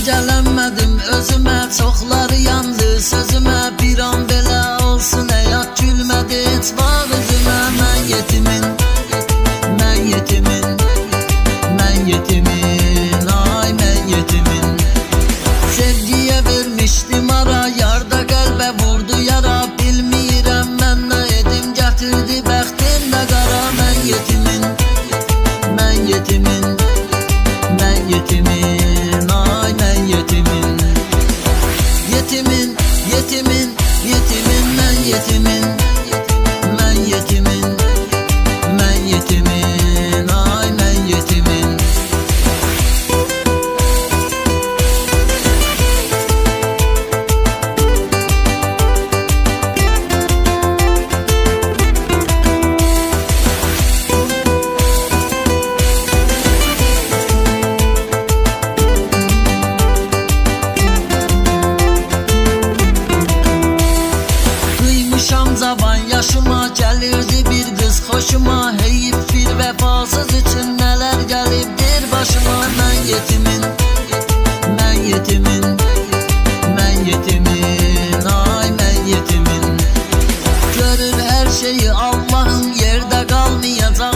gələnmədim özümə, çoxları yandı sözümə. Bir an belə olsun həyat gülmədi heç vaxt üzümə. Mən yetimin, mən yetimin, mən yetimin, ay mən yetimin. Sevgiyə vermişdim ara, yarda qəlbə vurdu yara. Bilmirəm mən nə edim, gətirdi bəxtim də qara. Mən yetimin, mən yetimin, mən yetimin, ay mən yetimin. Yetimin, yetimin, yetimin, mən yetimin, mən yetimin, mən yetimin, ay mən yetimin. Cavan yaşıma gəlirdi bir qız xoşuma. Heyif bir vəfasız üçün nələr gəlibdir başıma. Mən yetimin, mən yetimin, mən yetimin, ay mən yetimin. Görür hər şeyi Allah'ın, yerdə qalmayacaq